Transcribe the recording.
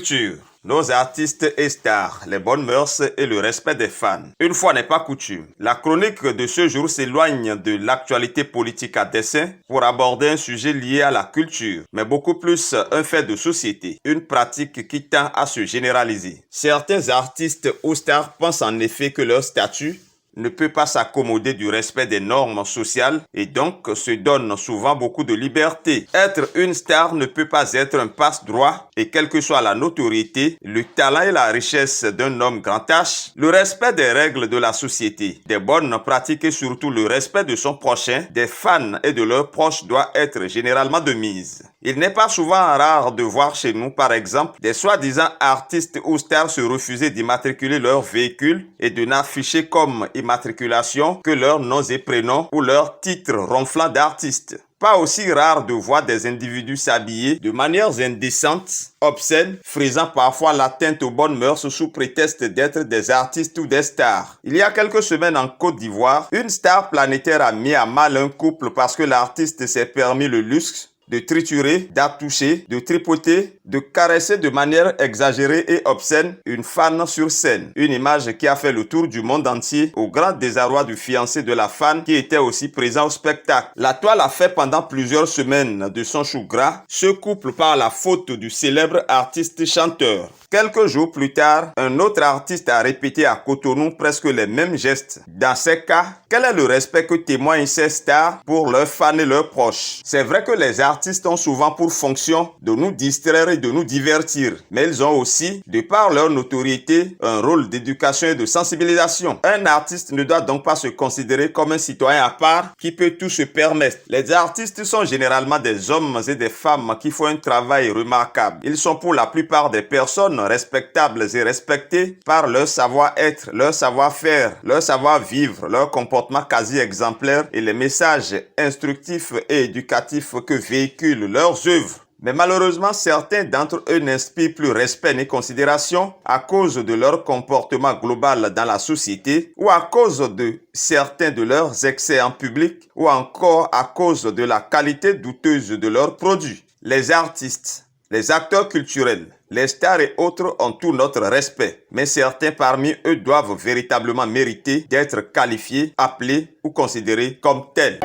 culture, nos artistes et stars, les bonnes mœurs et le respect des fans. Une fois n'est pas coutume, la chronique de ce jour s'éloigne de l'actualité politique à dessein pour aborder un sujet lié à la culture, mais beaucoup plus un fait de société, une pratique qui tend à se généraliser. Certains artistes ou stars pensent en effet que leur statut ne peut pas s'accommoder du respect des normes sociales et donc se donne souvent beaucoup de liberté. Être une star ne peut pas être un passe-droit et quelle que soit la notoriété, le talent et la richesse d'un homme grand H, le respect des règles de la société, des bonnes pratiques et surtout le respect de son prochain, des fans et de leurs proches doit être généralement de mise. Il n'est pas souvent rare de voir chez nous, par exemple, des soi-disant artistes ou stars se refuser d'immatriculer leur véhicule et de n'afficher comme immatriculation que leurs noms et prénoms ou leurs titres ronflants d'artistes. Pas aussi rare de voir des individus s'habiller de manières indécentes, obscènes, faisant parfois l'atteinte aux bonnes mœurs sous prétexte d'être des artistes ou des stars. Il y a quelques semaines en Côte d'Ivoire, une star planétaire a mis à mal un couple parce que l'artiste s'est permis le luxe de triturer, d'attoucher, de tripoter, de caresser de manière exagérée et obscène une fan sur scène. Une image qui a fait le tour du monde entier au grand désarroi du fiancé de la fan qui était aussi présent au spectacle. La toile a fait pendant plusieurs semaines de son chou gras, ce couple par la faute du célèbre artiste chanteur. Quelques jours plus tard, un autre artiste a répété à Cotonou presque les mêmes gestes. Dans ces cas, quel est le respect que témoignent ces stars pour leurs fans et leurs proches? C'est vrai que les artistes ont souvent pour fonction de nous distraire et de nous divertir, mais ils ont aussi, de par leur notoriété, un rôle d'éducation et de sensibilisation. Un artiste ne doit donc pas se considérer comme un citoyen à part qui peut tout se permettre. Les artistes sont généralement des hommes et des femmes qui font un travail remarquable. Ils sont pour la plupart des personnes respectables et respectées par leur savoir-être, leur savoir-faire, leur savoir-vivre, leur comportement quasi exemplaire et les messages instructifs et éducatifs que véhiculent leurs œuvres. Mais malheureusement, certains d'entre eux n'inspirent plus respect ni considération à cause de leur comportement global dans la société ou à cause de certains de leurs excès en public ou encore à cause de la qualité douteuse de leurs produits. Les artistes, les acteurs culturels, les stars et autres ont tout notre respect, mais certains parmi eux doivent véritablement mériter d'être qualifiés, appelés ou considérés comme tels.